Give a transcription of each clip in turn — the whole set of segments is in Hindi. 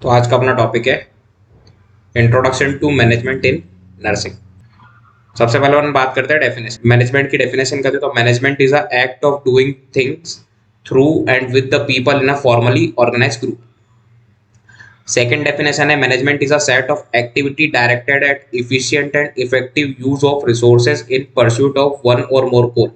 तो आज का अपना टॉपिक है introduction to management in nursing. सबसे पहले हम बात करते हैं डेफिनेशन। मैनेजमेंट की डेफिनेशन करते हैं तो management is a act of doing things through and with the people in a formally organised group. Second definition है management is a set of activity directed at efficient and effective use of resources in pursuit of one or more गोल।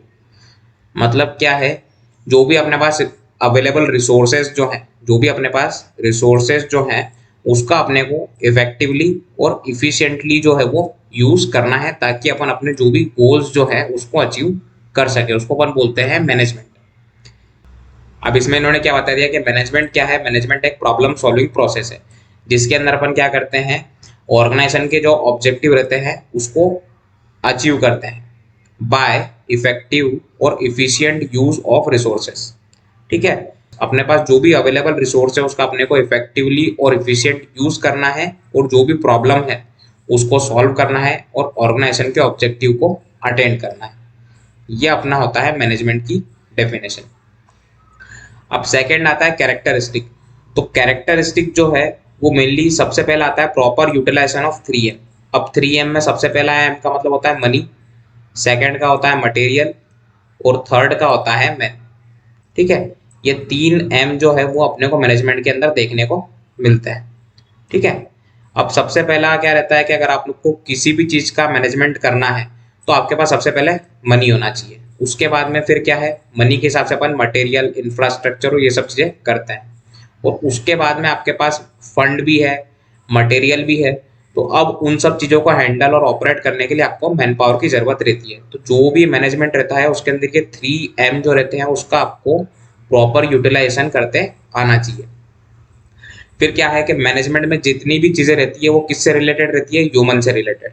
मतलब क्या है, जो भी अपने पास अवेलेबल रिसोर्सेज जो हैं, जो भी अपने पास रिसोर्सेज जो हैं उसका अपने को इफेक्टिवली और इफिशिएंटली जो है वो यूज करना है ताकि अपन अपने जो भी गोल्स जो है उसको अचीव कर सके, उसको अपन बोलते हैं मैनेजमेंट। अब इसमें इन्होंने क्या बता दिया कि मैनेजमेंट क्या है। मैनेजमेंट एक प्रॉब्लम सॉल्विंग प्रोसेस है जिसके अंदर अपन क्या करते हैं, ऑर्गेनाइजेशन के जो ऑब्जेक्टिव रहते हैं उसको अचीव करते हैं बाय इफेक्टिव और इफिशिएंट यूज ऑफ रिसोर्सेस। ठीक है, अपने पास जो भी अवेलेबल रिसोर्स है उसका अपने को इफेक्टिवली और इफिशिएंट यूज करना है और जो भी प्रॉब्लम है उसको सॉल्व करना है और ऑर्गेनाइजेशन के ऑब्जेक्टिव को अटेंड करना है। ये अपना होता है मैनेजमेंट की डेफिनेशन। अब सेकंड आता है कैरेक्टरिस्टिक। तो कैरेक्टरिस्टिक जो है वो मेनली सबसे पहला आता है प्रॉपर यूटिलाइजेशन ऑफ 3M। अब 3M में सबसे पहला M का मतलब होता है मनी, सेकंड का होता है मटेरियल और थर्ड का होता है मैन। ठीक है, ये 3M जो है वो अपने को मैनेजमेंट के अंदर देखने को मिलता है। ठीक है, अब सबसे पहला क्या रहता है कि अगर आप लोग को किसी भी चीज का मैनेजमेंट करना है तो आपके पास सबसे पहले मनी होना चाहिए। उसके बाद में फिर क्या है, मनी के हिसाब से अपन मटेरियल, इंफ्रास्ट्रक्चर और ये सब चीजें करते हैं और उसके बाद में आपके पास फंड भी है, मटेरियल भी है। तो अब उन सब चीज़ों को हैंडल और ऑपरेट करने के लिए आपको मैन पावर की ज़रूरत रहती है। तो जो भी मैनेजमेंट रहता है उसके अंदर के 3M जो रहते हैं उसका आपको प्रॉपर यूटिलाइजेशन करते आना चाहिए। फिर क्या है कि मैनेजमेंट में जितनी भी चीज़ें रहती है वो किससे रिलेटेड रहती है, ह्यूमन से रिलेटेड।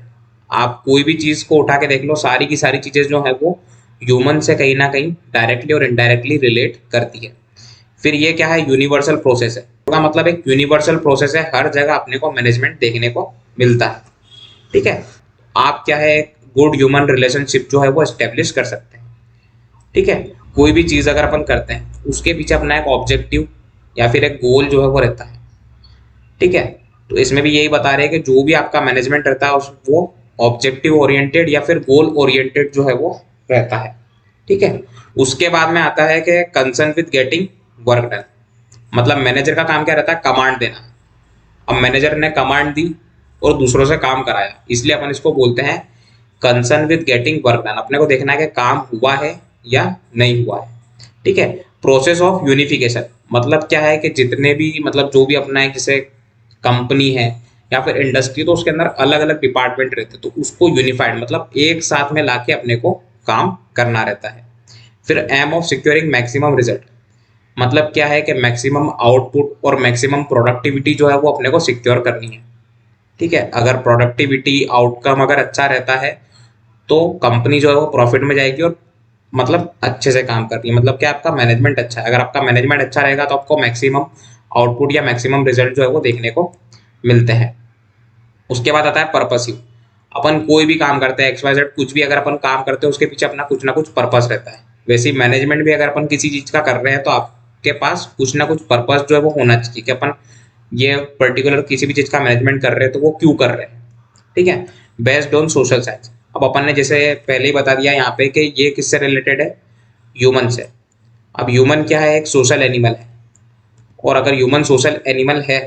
आप कोई भी चीज़ को उठा के देख लो, सारी की सारी चीज़ें जो है वो ह्यूमन से कहीं ना कहीं डायरेक्टली और इनडायरेक्टली रिलेट करती है। फिर ये क्या है, यूनिवर्सल प्रोसेस है। का मतलब एक यूनिवर्सल प्रोसेस है, हर जगह अपने को मैनेजमेंट देखने को मिलता है। ठीक है, आप क्या है एक गुड ह्यूमन रिलेशनशिप जो है वो एस्टेब्लिश कर सकते हैं। ठीक है, कोई भी चीज़ अगर अपन करते हैं उसके पीछे अपना एक ऑब्जेक्टिव या फिर एक गोल जो है वो रहता है। ठीक है, तो इसमें भी यही बता रहे हैं कि जो भी आपका मैनेजमेंट रहता है वो ऑब्जेक्टिव ओरिएंटेड या फिर गोल ओरिएंटेड जो है वो रहता है। ठीक है, उसके बाद में आता है कि concern with getting work done. मतलब मैनेजर का काम क्या रहता है, कमांड देना। अब मैनेजर ने कमांड दी और दूसरों से काम कराया, इसलिए अपन इसको बोलते हैं concern with getting work done. अपने को देखना है कि काम हुआ है या नहीं हुआ है। ठीक है, प्रोसेस ऑफ यूनिफिकेशन मतलब क्या है कि जितने भी मतलब जो भी अपना है, जैसे कंपनी है या फिर इंडस्ट्री, तो उसके अंदर अलग अलग डिपार्टमेंट रहते हैं तो उसको यूनिफाइड मतलब एक साथ में लाके अपने को काम करना रहता है। फिर aim of securing maximum result मतलब क्या है कि मैक्सिमम आउटपुट और मैक्सिमम प्रोडक्टिविटी जो है वो अपने को सिक्योर करनी है। ठीक है, अगर प्रोडक्टिविटी आउटकम अगर अच्छा रहता है तो कंपनी जो है वो प्रॉफिट में जाएगी और मतलब अच्छे से काम कर रही है। मतलब क्या, आपका मैनेजमेंट अच्छा है। अगर आपका मैनेजमेंट अच्छा रहेगा तो आपको मैक्सिमम आउटपुट या मैक्सिमम रिजल्ट जो है वो देखने को मिलते हैं। उसके बाद आता है पर्पसिव। अपन कोई भी काम करते हैं, XYZ कुछ भी अगर अपन काम करते हैं उसके पीछे अपना कुछ ना कुछ पर्पस रहता है। वैसे ही मैनेजमेंट भी अगर अपन किसी चीज का कर रहे हैं तो आपके पास कुछ ना कुछ पर्पस जो है वो होना चाहिए कि अपन ये पर्टिकुलर किसी भी चीज का मैनेजमेंट कर रहे हैं तो वो क्यों कर रहे हैं। ठीक है, बेस्ड ऑन सोशल साइंस। अब अपन ने जैसे पहले ही बता दिया यहाँ पे कि ये किससे रिलेटेड है, ह्यूमन से। अब ह्यूमन क्या है, एक सोशल एनिमल है और अगर ह्यूमन सोशल एनिमल है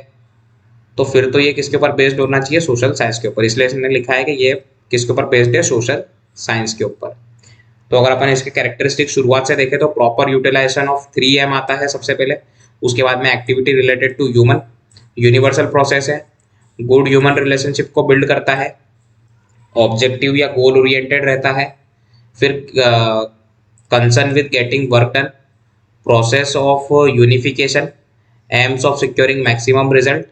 तो फिर तो ये किसके ऊपर बेस्ड होना चाहिए, सोशल साइंस के ऊपर। इसलिए इसने लिखा है कि ये किसके ऊपर बेस्ड है, सोशल साइंस के ऊपर। तो अगर अपन इसके कैरेक्टरिस्टिक शुरुआत से देखें तो प्रॉपर यूटिलाइजेशन ऑफ 3M आता है सबसे पहले। उसके बाद में activity related to human, universal process है, गुड ह्यूमन रिलेशनशिप को बिल्ड करता है, ऑब्जेक्टिव या गोल ओरिएंटेड रहता है, फिर concern with getting work done, process of unification, aims of securing maximum result,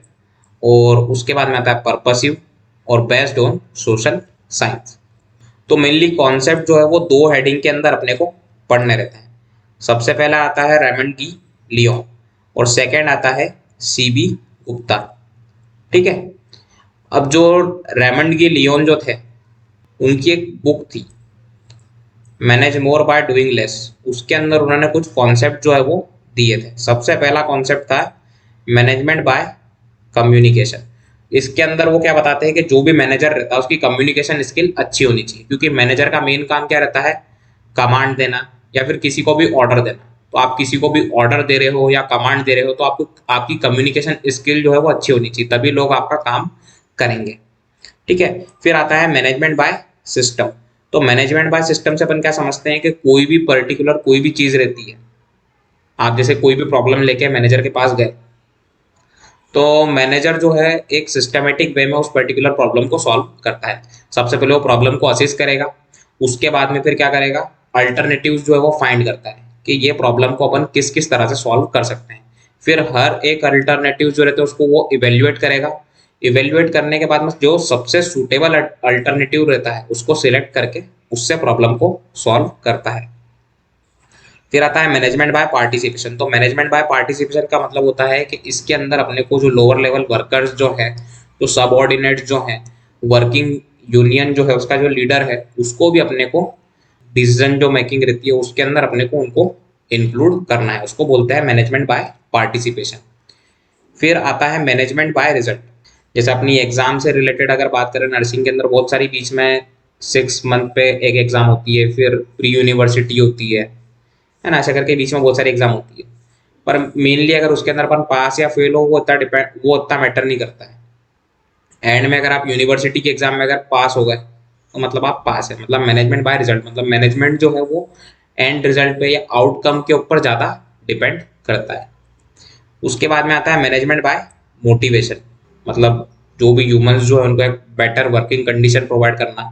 और उसके बाद में आता है पर्पसिव और बेस्ड ऑन सोशल साइंस। तो मेनली कॉन्सेप्ट जो है वो दो हेडिंग के अंदर अपने को पढ़ने रहते हैं। सबसे पहला आता है रेमंड डी लियोन और सेकंड आता है CB गुप्ता। ठीक है, अब जो रेमंड डी लियोन जो थे उनकी एक बुक थी manage more by doing less, उसके अंदर उन्होंने कुछ कॉन्सेप्ट जो है वो दिए थे। सबसे पहला कॉन्सेप्ट था मैनेजमेंट बाय कम्युनिकेशन। इसके अंदर वो क्या बताते हैं कि जो भी मैनेजर रहता है उसकी कम्युनिकेशन स्किल अच्छी होनी चाहिए, क्योंकि मैनेजर का मेन काम क्या रहता है, कमांड देना या फिर किसी को भी ऑर्डर देना। तो आप किसी को भी ऑर्डर दे रहे हो या कमांड दे रहे हो तो आपको आपकी कम्युनिकेशन स्किल जो है वो अच्छी होनी चाहिए, तभी लोग आपका काम करेंगे। ठीक है। फिर आता है मैनेजमेंट बाय सिस्टम। तो मैनेजमेंट बाय सिस्टम से अपन क्या समझते हैं कि कोई भी पर्टिकुलर कोई भी चीज रहती है, आप जैसे कोई भी प्रॉब्लम लेके मैनेजर के पास गए, तो मैनेजर जो है एक सिस्टमेटिक वे में उस पर्टिकुलर प्रॉब्लम को सॉल्व करता है। सबसे पहले वो प्रॉब्लम को असेस करेगा, उसके बाद में फिर क्या करेगा, अल्टरनेटिव्स जो है वो फाइंड करता है कि ये प्रॉब्लम को अपन किस किस तरह से सॉल्व कर सकते हैं। फिर हर एक अल्टरनेटिव जो रहते हैं उसको वो इवेल्युएट करेगा। इवेल्युएट करने के बाद में जो सबसे सूटेबल अल्टरनेटिव रहता है उसको सिलेक्ट करके उससे प्रॉब्लम को सॉल्व करता है। फिर आता है मैनेजमेंट बाय पार्टिसिपेशन। तो मैनेजमेंट बाय पार्टिसिपेशन का मतलब होता है कि इसके अंदर अपने को जो लोअर लेवल वर्कर्स जो है, जो सबऑर्डिनेट जो है, वर्किंग यूनियन जो है उसका जो लीडर है, उसको भी अपने को डिसीजन जो मेकिंग रहती है उसके अंदर अपने को उनको इंक्लूड करना है, उसको बोलते हैं मैनेजमेंट बाय पार्टिसिपेशन। फिर आता है मैनेजमेंट बाय रिजल्ट। जैसे अपनी एग्जाम से रिलेटेड अगर बात करें, नर्सिंग के अंदर बहुत सारी बीच में 6 मंथ पे एक एग्जाम होती है, फिर प्री यूनिवर्सिटी होती है ना, ऐसा करके बीच में बहुत सारी एग्जाम होती है। पर मेनली अगर उसके अंदर अपन पास या फेल हो वो उतना मैटर नहीं करता है। एंड में अगर आप यूनिवर्सिटी के एग्जाम में अगर पास हो गए तो मतलब आप पास है, मतलब मैनेजमेंट बाय रिजल्ट, मतलब मैनेजमेंट जो है वो एंड रिजल्ट पे या आउटकम के ऊपर ज़्यादा डिपेंड करता है। उसके बाद में आता है मैनेजमेंट बाय मोटिवेशन। मतलब जो भी ह्यूमंस जो है उनको एक बेटर वर्किंग कंडीशन प्रोवाइड करना,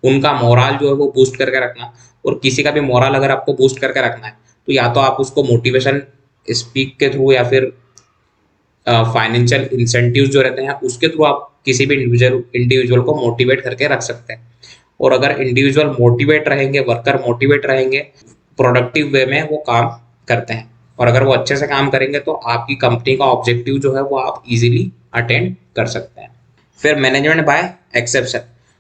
उनका मोरल जो है वो बूस्ट करके रखना। और किसी का भी मोरल अगर आपको बूस्ट करके रखना है तो या तो आप उसको मोटिवेशन स्पीक के थ्रू या फिर फाइनेंशियल इंसेंटिव जो रहते हैं उसके थ्रू आप किसी भी इंडिविजुअल को मोटिवेट करके रख सकते हैं। और अगर इंडिविजुअल मोटिवेट रहेंगे, वर्कर मोटिवेट रहेंगे, प्रोडक्टिव वे में वो काम करते हैं, और अगर वो अच्छे से काम करेंगे तो आपकी कंपनी का ऑब्जेक्टिव जो है वो आप इजीली अटेंड कर सकते हैं। फिर मैनेजमेंट बाय एक्सेप्शन।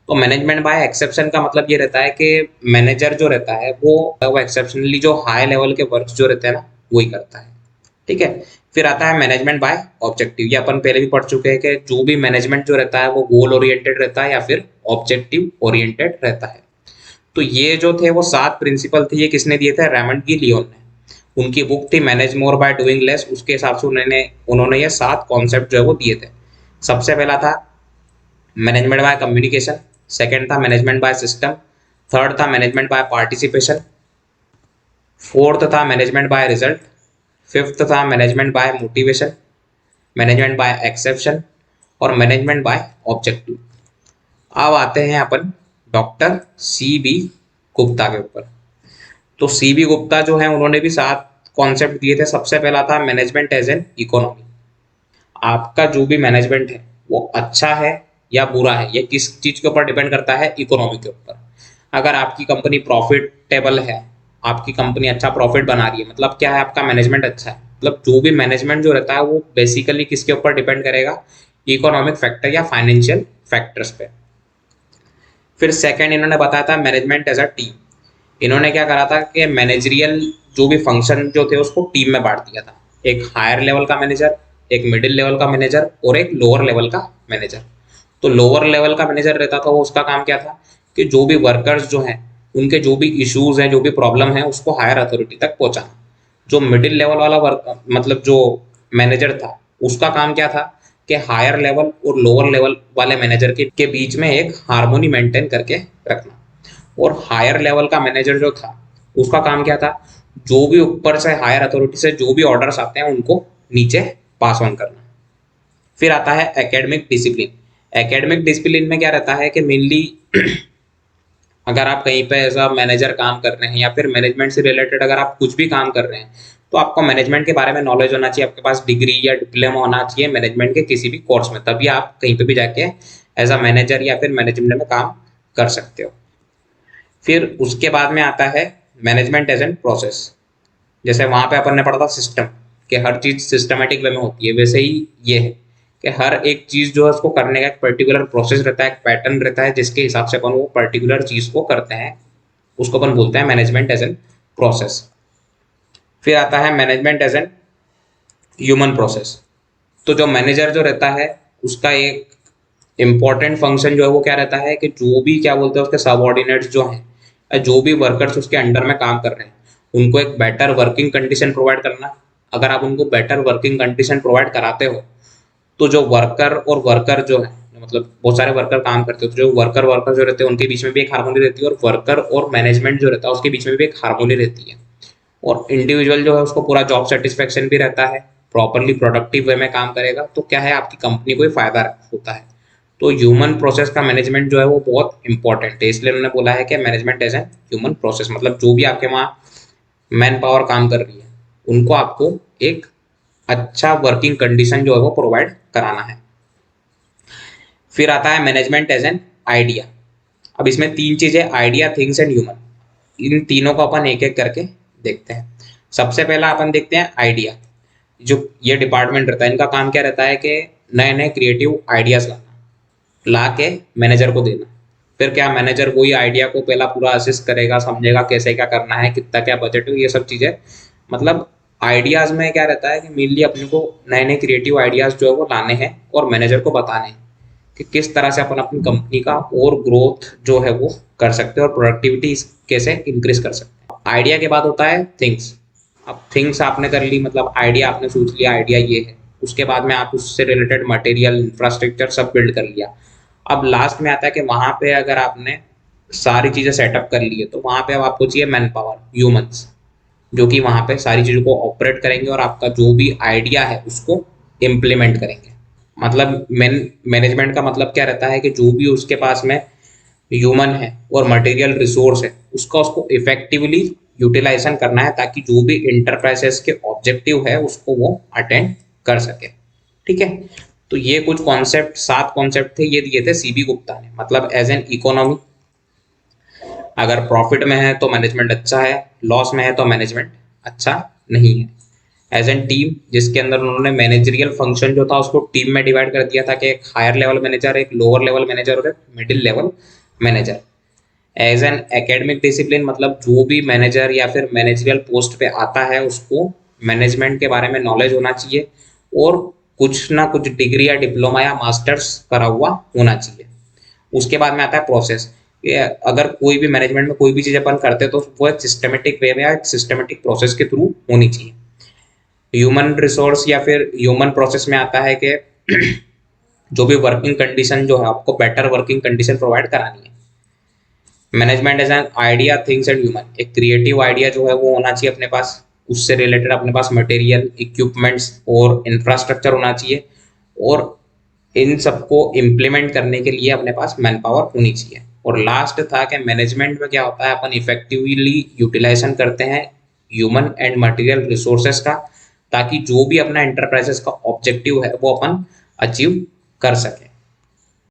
तो मैनेजमेंट बाय एक्सेप्शन का मतलब ये रहता है कि मैनेजर जो रहता है वो एक्सेप्शनली जो हाई लेवल के वर्क जो रहते हैं ना वही करता है। ठीक है। फिर आता है मैनेजमेंट बाय ऑब्जेक्टिव। ये अपन पहले भी पढ़ चुके हैं कि जो भी मैनेजमेंट जो रहता है वो गोल ओरिएंटेड रहता है या फिर ऑब्जेक्टिव ओरिएंटेड रहता है। तो ये जो थे वो 7 प्रिंसिपल थे, ये किसने दिए थे, रेमंड की लियोन ने। उनकी बुक थी manage more by doing less, उसके हिसाब से उन्होंने ये 7 कॉन्सेप्ट जो है वो दिए थे। सबसे पहला था मैनेजमेंट बाय कम्युनिकेशन, सेकंड था मैनेजमेंट बाय सिस्टम, थर्ड था मैनेजमेंट बाय पार्टिसिपेशन, फोर्थ था मैनेजमेंट बाय रिजल्ट, फिफ्थ था management by motivation, management by exception और मैनेजमेंट बाय ऑब्जेक्टिव। अब आते हैं अपन डॉक्टर C.B. गुप्ता के ऊपर। तो C.B. गुप्ता जो है उन्होंने भी 7 कॉन्सेप्ट दिए थे। सबसे पहला था मैनेजमेंट एज एन इकोनॉमी। आपका जो भी मैनेजमेंट है वो अच्छा है या बुरा है, ये किस चीज के ऊपर डिपेंड करता है, इकोनॉमी के ऊपर। अगर आपकी कंपनी प्रॉफिटेबल है, आपकी कंपनी अच्छा प्रॉफिट बना रही है, मतलब क्या है, आपका मैनेजमेंट अच्छा है। मतलब जो भी मैनेजमेंट जो रहता है वो बेसिकली किसके ऊपर डिपेंड करेगा, इकोनॉमिक फैक्टर या फाइनेंशियल फैक्टर्स पे। फिर सेकंड इन्होंने बताया था मैनेजमेंट एज अ टीम। इन्होंने क्या करा था कि मैनेजरियल जो भी फंक्शन जो थे उसको टीम में बांट दिया था। एक हायर लेवल का मैनेजर, एक मिडिल लेवल का मैनेजर और एक लोअर लेवल का मैनेजर। तो लोअर लेवल का मैनेजर रहता था वो, उसका काम क्या था कि जो भी वर्कर्स जो हैं उनके जो भी इश्यूज हैं, जो भी प्रॉब्लम है उसको हायर अथॉरिटी तक पहुंचाना। जो मिडिल लेवल वाला वर्क मतलब जो मैनेजर था उसका काम क्या था कि हायर लेवल और लोअर लेवल वाले मैनेजर के बीच में एक हार्मोनी मेंटेन करके रखना। और हायर लेवल का मैनेजर जो था उसका काम क्या था, जो भी ऊपर से हायर अथॉरिटी से जो भी ऑर्डर्स आते हैं उनको नीचे पास ऑन करना। फिर आता है एकेडमिक डिसिप्लिन। एकेडमिक डिसिप्लिन में क्या रहता है कि मेनली अगर आप कहीं पे एज मैनेजर काम कर रहे हैं या फिर मैनेजमेंट से रिलेटेड अगर आप कुछ भी काम कर रहे हैं तो आपको मैनेजमेंट के बारे में नॉलेज होना चाहिए, आपके पास डिग्री या डिप्लोमा होना चाहिए मैनेजमेंट के किसी भी कोर्स में, तभी आप कहीं पे भी जाके एज अ मैनेजर या फिर मैनेजमेंट में काम कर सकते हो। फिर उसके बाद में आता है मैनेजमेंट एज एन प्रोसेस। जैसे वहां पे अपन ने पढ़ा था सिस्टम, कि हर चीज सिस्टमेटिक वे में होती है, वैसे ही ये है कि हर एक चीज जो है उसको करने का एक पर्टिकुलर प्रोसेस रहता है, एक पैटर्न रहता है जिसके हिसाब से अपन वो पर्टिकुलर चीज को करते हैं, उसको अपन बोलते हैं मैनेजमेंट एज एन प्रोसेस। फिर आता है management as an human process. तो जो मैनेजर जो रहता है उसका एक इम्पॉर्टेंट फंक्शन जो है वो क्या रहता है कि जो भी क्या बोलते हैं उसके सबऑर्डिनेट्स जो हैं या जो भी वर्कर्स उसके अंडर में काम कर रहे हैं उनको एक बेटर वर्किंग कंडीशन प्रोवाइड करना। अगर आप उनको बेटर वर्किंग कंडीशन प्रोवाइड कराते हो तो जो वर्कर जो है मतलब बहुत सारे वर्कर काम करते हो तो जो वर्कर जो रहते हैं उनके बीच में भी एक हार्मोनी रहती है और वर्कर और मैनेजमेंट जो रहता है उसके बीच में भी एक हार्मोनी रहती है। और इंडिविजुअल जो है उसको पूरा जॉब सेटिस्फेक्शन भी रहता है, प्रॉपरली प्रोडक्टिव वे में काम करेगा तो क्या है आपकी कंपनी को ही फायदा होता है। तो ह्यूमन प्रोसेस का मैनेजमेंट जो है वो बहुत इंपॉर्टेंट है, इसलिए उन्होंने बोला है कि management as an human process, मतलब जो भी आपके वहाँ मैन पावर काम कर रही है उनको आपको एक अच्छा वर्किंग कंडीशन जो है वो प्रोवाइड कराना है। फिर आता है मैनेजमेंट एज एन आइडिया। अब इसमें तीन चीजें, आइडिया, थिंग्स एंड ह्यूमन, इन तीनों को अपन एक एक करके देखते हैं। सबसे पहला अपन देखते हैं आइडिया। जो ये डिपार्टमेंट रहता है इनका काम क्या रहता है कि नए नए क्रिएटिव आइडियाज ला के मैनेजर को देना। फिर क्या मैनेजर वही आइडिया को पहला पूरा असिस्ट करेगा, समझेगा कैसे क्या करना है, कितना क्या बजट है, ये सब चीज़ें। मतलब आइडियाज़ में क्या रहता है कि मेनली अपने को नए नए क्रिएटिव आइडियाज़ जो है वो लाने हैं और मैनेजर को बताने हैं कि किस तरह से अपन अपनी कंपनी का और ग्रोथ जो है वो कर सकते हैं और प्रोडक्टिविटी कैसे इंक्रीज कर सकते हैं। आइडिया के बाद होता है थिंग्स। अब थिंग्स आपने कर ली, मतलब आइडिया आपने सोच लिया आइडिया ये है, उसके बाद में आप उससे रिलेटेड मटेरियल, इंफ्रास्ट्रक्चर सब बिल्ड कर लिया। अब लास्ट में आता है कि वहां पे अगर आपने सारी चीजें सेटअप कर ली है तो वहां पे अब आपको चाहिए मैन पावर, ह्यूमंस, जो कि वहां पे सारी चीजों को ऑपरेट करेंगे और आपका जो भी आइडिया है उसको इम्प्लीमेंट करेंगे। मतलब मैनेजमेंट का मतलब क्या रहता है कि जो भी उसके पास में ह्यूमन है और मटेरियल रिसोर्स है उसको इफेक्टिवली यूटिलाइजेशन करना है ताकि जो भी इंटरप्राइजेस के ऑब्जेक्टिव है उसको वो अटेंड कर सके। ठीक है, तो ये कुछ कॉन्सेप्ट, 7 कॉन्सेप्ट थे, ये दिए थे सीबी गुप्ता ने। मतलब एज एन इकोनॉमी, अगर प्रॉफिट में है तो मैनेजमेंट अच्छा है, लॉस में है तो मैनेजमेंट अच्छा नहीं है। एज एन टीम, जिसके अंदर उन्होंने मैनेजरियल फंक्शन जो था उसको टीम में डिवाइड कर दिया था कि एक हायर लेवल मैनेजर, एक लोअर लेवल मैनेजर और एक middle level manager. As an academic discipline, मतलब जो भी मैनेजर या फिर मैनेजरियल पोस्ट पे आता है उसको मैनेजमेंट के बारे में नॉलेज होना चाहिए और कुछ ना कुछ डिग्री या डिप्लोमा या मास्टर्स करा हुआ होना चाहिए। उसके बाद में आता है प्रोसेस। ये अगर कोई भी मैनेजमेंट में कोई भी चीज़ अपन करते हैं तो वो एक सिस्टमेटिक वे में या एक सिस्टमेटिक प्रोसेस के थ्रू होनी चाहिए। ह्यूमन रिसोर्स या फिर ह्यूमन प्रोसेस में आता है कि जो भी वर्किंग कंडीशन जो है आपको बेटर वर्किंग कंडीशन प्रोवाइड करानी है। Management as an idea, things and human, एक क्रिएटिव आइडिया जो है वो होना चाहिए अपने पास, उससे रिलेटेड अपने पास मटेरियल, इक्विपमेंट्स और इंफ्रास्ट्रक्चर होना चाहिए और इन सबको इम्प्लीमेंट करने के लिए अपने पास मैन पावर होनी चाहिए। और लास्ट था कि मैनेजमेंट में क्या होता है, अपन इफेक्टिवली यूटिलाइजेशन करते हैं ह्यूमन एंड मटेरियल रिसोर्सेज का ताकि जो भी अपना एंटरप्राइजेस का ऑब्जेक्टिव है वो अपन अचीव कर सके।